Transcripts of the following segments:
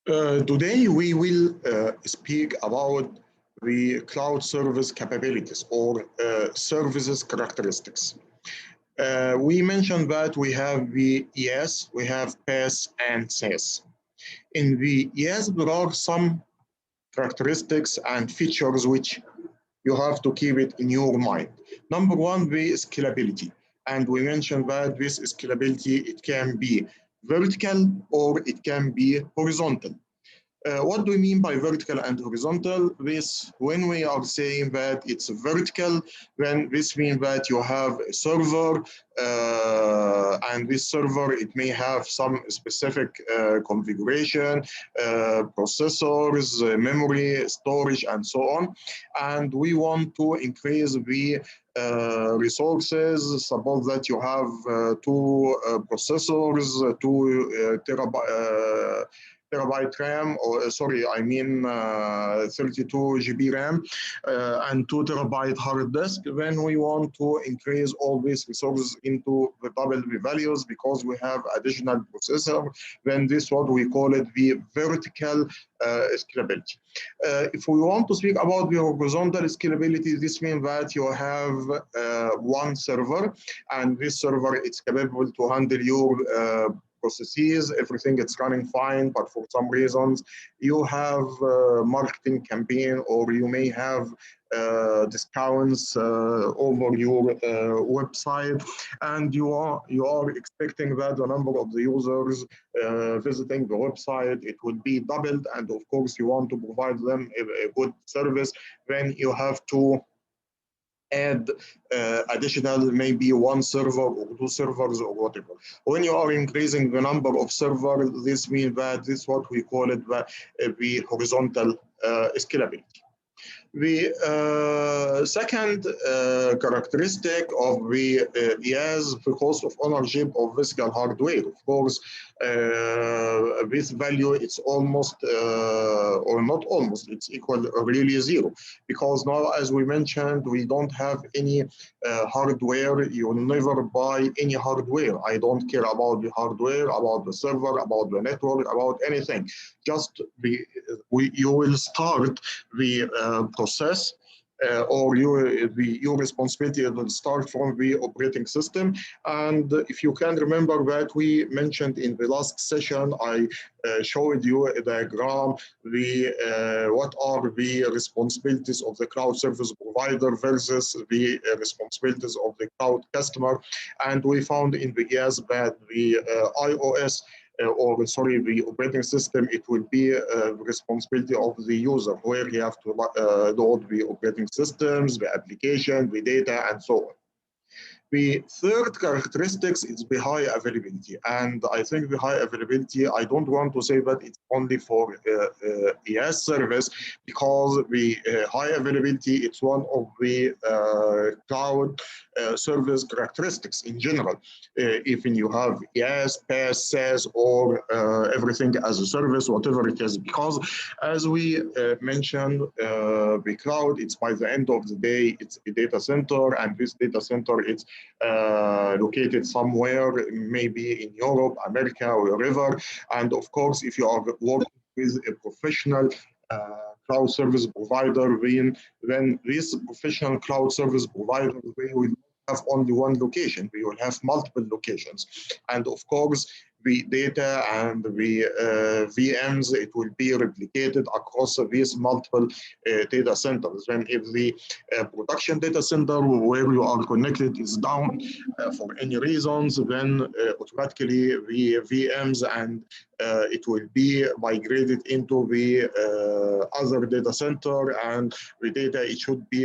Today we will speak about the cloud service capabilities or services characteristics. We mentioned that we have the IaaS, we have PaaS and SaaS. In the IaaS, there are some characteristics and features which you have to keep it in your mind. Number one, the scalability. And we mentioned that this scalability, it can be vertical or it can be horizontal. What do we mean by vertical and horizontal? This, when we are saying that it's vertical, then this means that you have a server, and this server, it may have some specific configuration, processors, memory, storage, and so on. And we want to increase the resources. Suppose that you have two processors, two terabyte RAM, or sorry, I mean 32 GB RAM and 2 terabyte hard disk. Then we want to increase all these resources into the double the values because we have additional processor. Then this what we call it the vertical scalability. If we want to speak about the horizontal scalability, this means that you have one server, and this server is capable to handle your processes, everything is running fine, but for some reasons you have marketing campaign, or you may have discounts over your website, and you are expecting that the number of the users visiting the website, it would be doubled, and of course you want to provide them a good service. Then you have to add additional maybe one server or two servers or whatever. When you are increasing the number of servers, this means that this is what we call it the horizontal scalability. The second characteristic of the IaaS, the cost of ownership of physical hardware. Of course, this value it's almost, or not almost, it's equal really zero. Because now, as we mentioned, we don't have any hardware. You will never buy any hardware. I don't care about the hardware, about the server, about the network, about anything. Just you will start the process, or your responsibility will start from the operating system. And if you can remember that we mentioned in the last session, I showed you a diagram, what are the responsibilities of the cloud service provider versus the responsibilities of the cloud customer. And we found in the IaaS that the iOS or sorry, the operating system, it will be the responsibility of the user, where you have to load the operating systems, the application, the data, and so on. The third characteristics is the high availability. And I think the high availability, I don't want to say that it's only for IaaS service, because the high availability, it's one of the cloud service characteristics in general. Even you have IaaS, PaaS, SaaS, or everything as a service, whatever it is. Because as we mentioned, the cloud, it's by the end of the day, it's a data center, and this data center, it's located somewhere, maybe in Europe, America, or wherever. And of course, if you are working with a professional cloud service provider, then this professional cloud service provider, they will have only one location. We will have multiple locations. And of course, the data and the VMs, it will be replicated across these multiple data centers. Then if the production data center where you are connected is down for any reasons, then automatically the VMs and it will be migrated into the other data center, and the data, it should be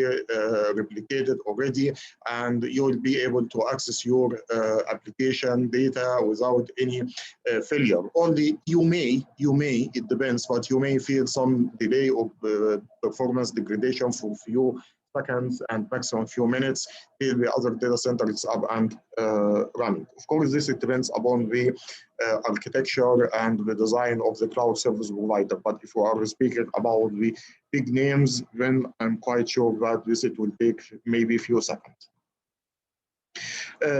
replicated already, and you will be able to access your application data without any failure. Only you may, it depends, but you may feel some delay of performance degradation for few seconds and maximum few minutes till the other data center is up and running. Of course, this depends upon the architecture and the design of the cloud service provider. But if we are speaking about the big names, then I'm quite sure that this it will take maybe a few seconds.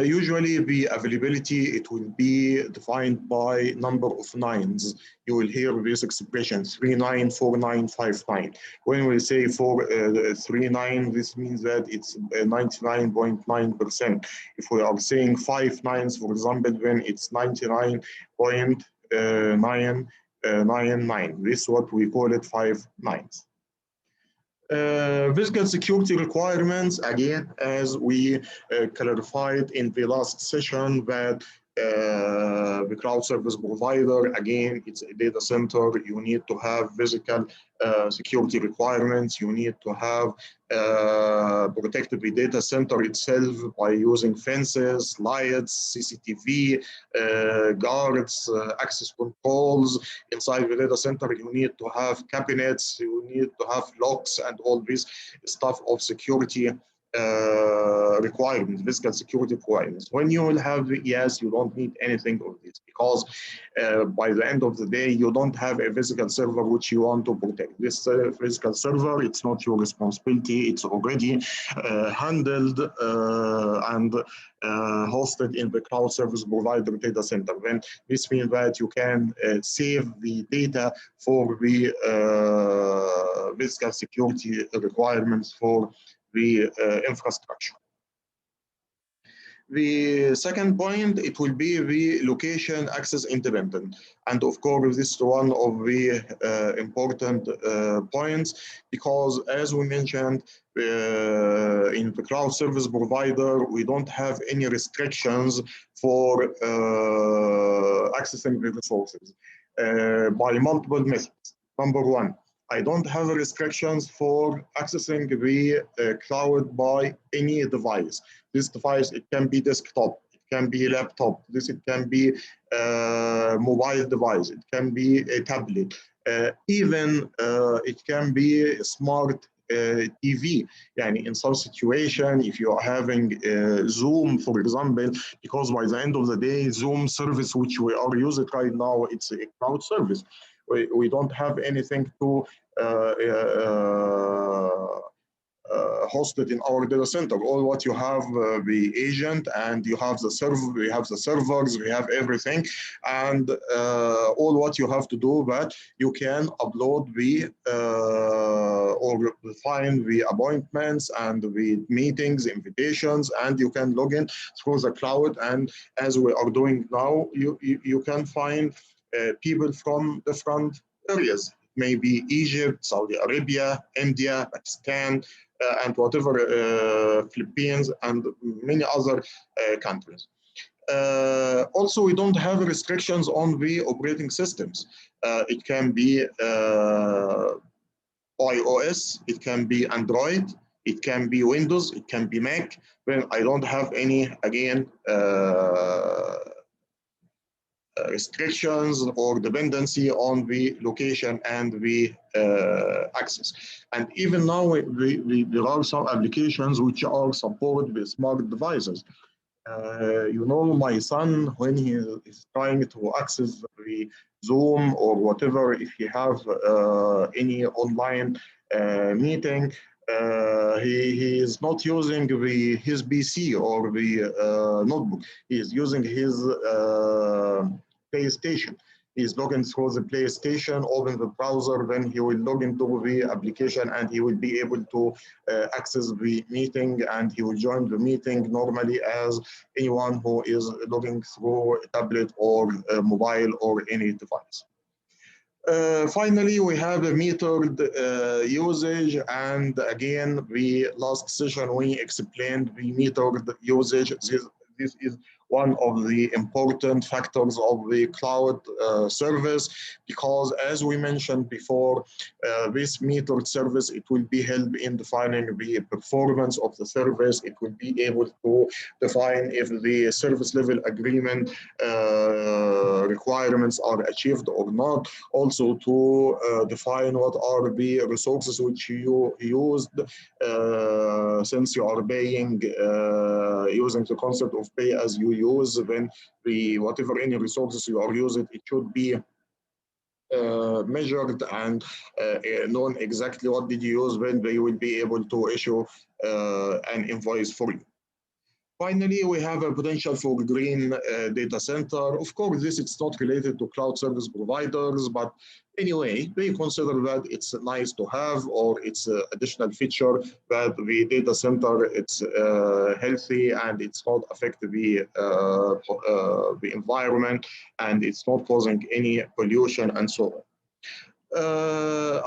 Usually the availability, it will be defined by number of nines. You will hear this expression 394959. When we say 39, this means that it's 99.9%. If we are saying 5 nines, for example, then it's 99.999. This is what we call it 5 nines. Physical security requirements, again, as we clarified in the last session, that the cloud service provider, again, it's a data center. You need to have physical security requirements. You need to have protect the data center itself by using fences, lights, CCTV, guards, access controls. Inside the data center, you need to have cabinets, you need to have locks, and all this stuff of security requirements, physical security requirements. When you will have IaaS, you don't need anything of this, because by the end of the day, you don't have a physical server which you want to protect. This physical server, it's not your responsibility. It's already handled and hosted in the cloud service provider data center. Then this means that you can save the data for the physical security requirements for the infrastructure. The second point, it will be the location access independent. And of course, this is one of the important points, because as we mentioned, in the cloud service provider, we don't have any restrictions for accessing the resources by multiple methods. Number one, I don't have restrictions for accessing the cloud by any device. This device, it can be desktop, it can be laptop, it can be mobile device, it can be a tablet, even it can be a smart TV. Yani in some situation, if you are having Zoom, for example, because by the end of the day, Zoom service which we are using right now, it's a cloud service. We don't have anything to hosted in our data center. All what you have the agent, and you have the server, we have the servers, we have everything, and all what you have to do, that you can upload the or find the appointments and the meetings, invitations, and you can log in through the cloud. And as we are doing now, you can find people from different areas, maybe Egypt, Saudi Arabia, India, Pakistan, and whatever, Philippines, and many other countries. Also, we don't have restrictions on the operating systems. It can be iOS, it can be Android, it can be Windows, it can be Mac. When I don't have any, again, restrictions or dependency on the location and the access. And even now, there are some applications which are supported with smart devices. You know, my son, when he is trying to access the Zoom or whatever, if he have any online meeting, he is not using his PC or the notebook. He is using his PlayStation. He's logging through the PlayStation, open the browser, then he will log into the application, and he will be able to access the meeting, and he will join the meeting normally as anyone who is logging through a tablet or a mobile or any device. Finally, we have a metered usage, and again, the last session we explained the metered usage. This is one of the important factors of the cloud service, because as we mentioned before, this metered service, it will be help in defining the performance of the service. It will be able to define if the service level agreement requirements are achieved or not. Also to define what are the resources which you used, since you are paying using the concept of pay as you use, then the whatever any resources you are using, it should be measured and known exactly what did you use, when they will be able to issue an invoice for you. Finally, we have a potential for green data center. Of course, this is not related to cloud service providers, but anyway, we consider that it's nice to have, or it's an additional feature that the data center it's healthy and it's not affect the environment, and it's not causing any pollution and so on.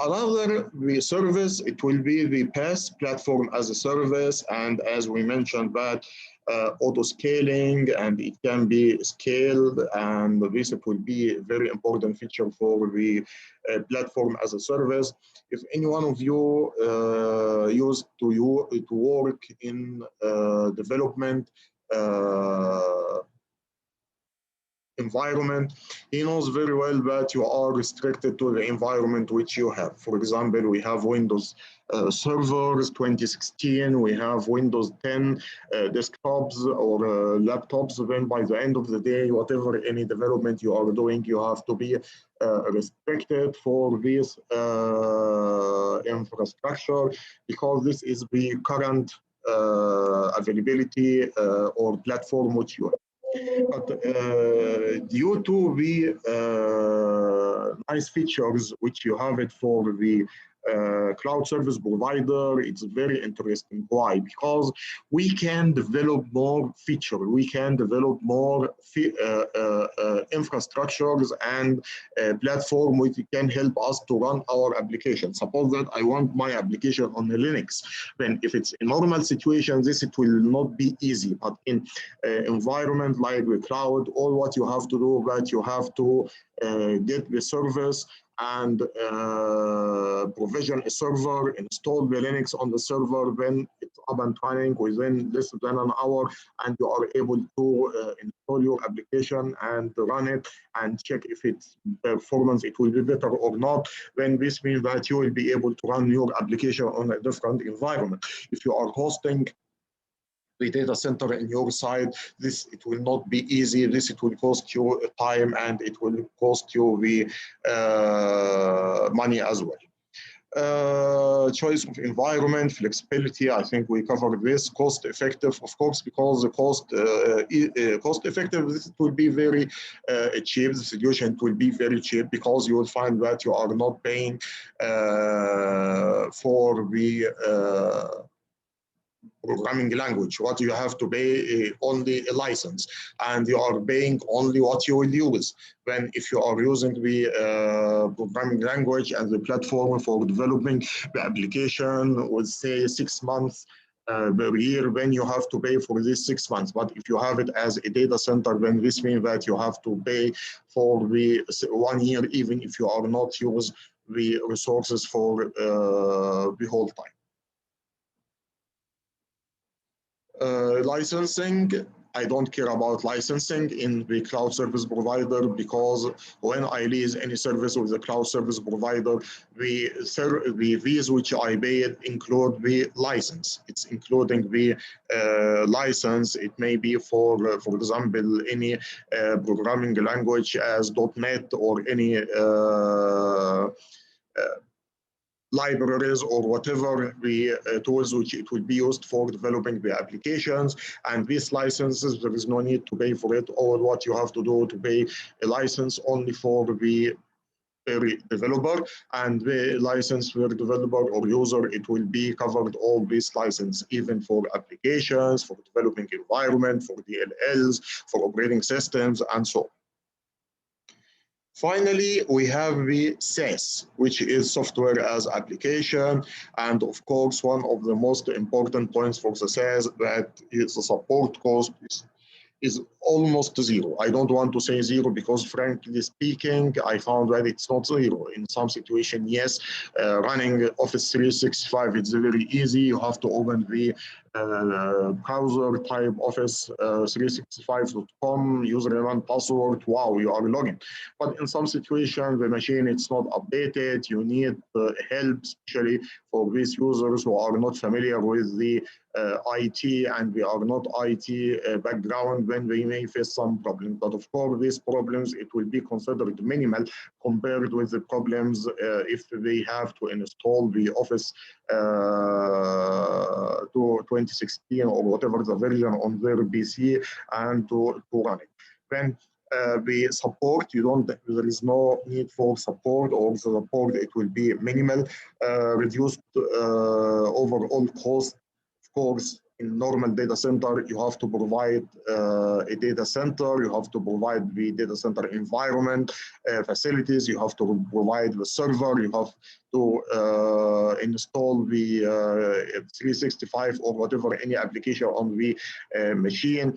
Another the service, it will be the PaaS, platform as a service, and as we mentioned that auto scaling, and it can be scaled, and this it will be a very important feature for the platform as a service. If any one of you used to work in development environment, he knows very well that you are restricted to the environment which you have. For example, we have Windows servers 2016, we have Windows 10 desktops or laptops. Then by the end of the day, whatever any development you are doing, you have to be restricted for this infrastructure, because this is the current availability or platform which you have. But due to the nice features which you have it for the cloud service provider, it's very interesting. Why? Because we can develop more features, we can develop more infrastructures and platform which can help us to run our application. Suppose that I want my application on the Linux. Then if it's in normal situations, this it will not be easy. But in environment like the cloud, all what you have to do that you have to get the service and provision a server, install the Linux on the server, then it's up and running within less than an hour, and you are able to install your application and run it and check if its performance it will be better or not. Then this means that you will be able to run your application on a different environment. If you are hosting the data center in your side, this it will not be easy. This it will cost you time, and it will cost you the money as well. Choice of environment, flexibility, I think we covered this. Cost effective, of course, because the cost effective, this will be very cheap. The solution will be very cheap, because you will find that you are not paying for the programming language. What you have to pay only a license, and you are paying only what you will use. When if you are using the programming language and the platform for developing the application with say 6 months per year, then you have to pay for these 6 months. But if you have it as a data center, then this means that you have to pay for the 1 year, even if you are not use the resources for the whole time. Licensing, I don't care about licensing in the cloud service provider, because when I lease any service with the cloud service provider, the fees which I paid include the license. It's including the license. It may be for example, any programming language as .NET, or any libraries, or whatever the tools which it will be used for developing the applications. And these licenses, there is no need to pay for it. All what you have to do to pay a license only for the developer, and the license for the developer or user, it will be covered all these license, even for applications, for developing environment, for DLLs, for operating systems, and so on. Finally, we have the SaaS, which is software as application. And of course, one of the most important points for the SaaS, that is the support cost is almost zero. I don't want to say zero, because frankly speaking, I found that it's not zero. In some situation, yes, running Office 365, it's very easy. You have to open the browser, type office365.com, username and password, wow, you are logging. But in some situations, the machine, it's not updated. You need help, especially for these users who are not familiar with the IT, and we are not IT background, when we may face some problems. But of course, these problems, it will be considered minimal compared with the problems if they have to install the Office to 2016 or whatever the version on their PC and to run it. Then the support, there is no need for support, or the support, it will be minimal, reduced overall cost. Of course, in normal data center, you have to provide a data center, you have to provide the data center environment, facilities, you have to provide the server, you have to install the 365 or whatever, any application on the machine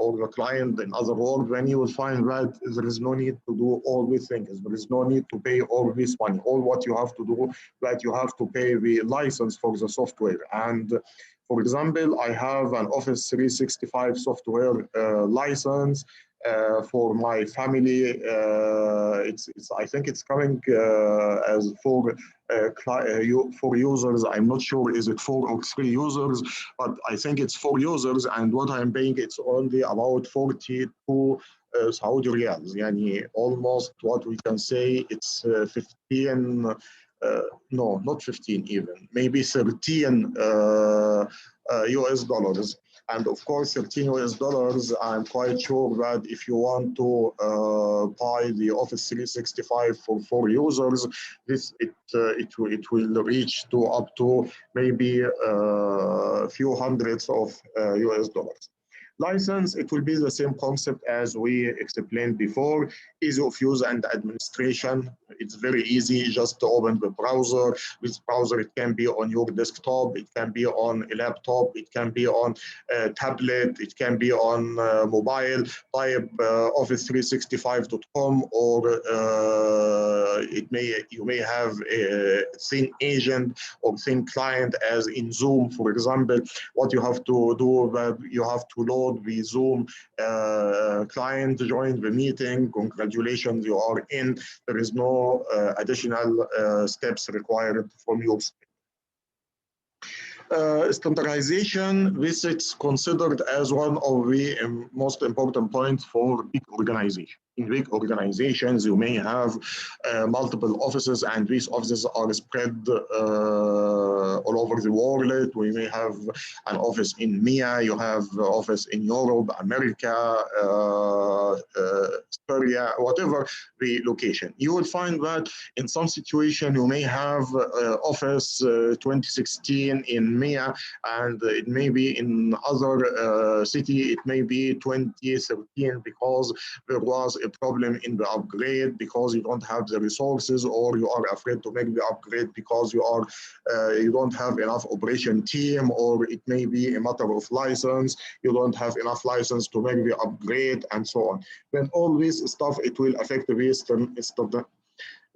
or the client. In other words, when you will find that there is no need to do all these things, there is no need to pay all this money. All what you have to do, that you have to pay the license for the software. And for example, I have an Office 365 software license for my family. I think it's coming as for users. I'm not sure is it 4 or 3 users, but I think it's 4 users. And what I'm paying, it's only about 42 Saudi riyals. Yani almost what we can say it's 15. No, not 15 even, maybe 13 US dollars. And of course, 13 US dollars, I'm quite sure that if you want to buy the Office 365 for 4 users, it will reach to up to maybe a few hundreds of US dollars. License, it will be the same concept as we explained before. Ease of use and administration. It's very easy just to open the browser. This browser, it can be on your desktop, it can be on a laptop, it can be on a tablet, it can be on mobile. Type office365.com, or you may have a thin agent or thin client as in Zoom, for example. What you have to do, that you have to load the Zoom client, join the meeting. Congratulations, you are in. There is no additional steps required from your side. Standardization, this is considered as one of the most important points for big organizations. In big organizations, you may have multiple offices, and these offices are spread all over the world. We may have an office in MEA, you have an office in Europe, America, Australia, whatever the location. You will find that in some situation you may have Office 2016 in MEA, and it may be in other city, it may be 2013, because there was a problem in the upgrade, because you don't have the resources, or you are afraid to make the upgrade because you don't have enough operation team, or it may be a matter of license, you don't have enough license to make the upgrade, and so on. Then all this stuff, it will affect the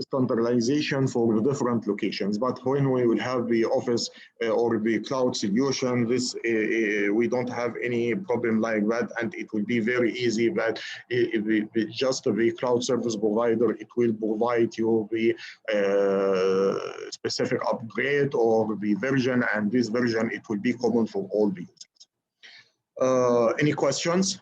standardization for the different locations. But when we will have the office or the cloud solution, this we don't have any problem like that, and it will be very easy that just the cloud service provider, it will provide you the specific upgrade or the version, and this version, it will be common for all the users. Any questions?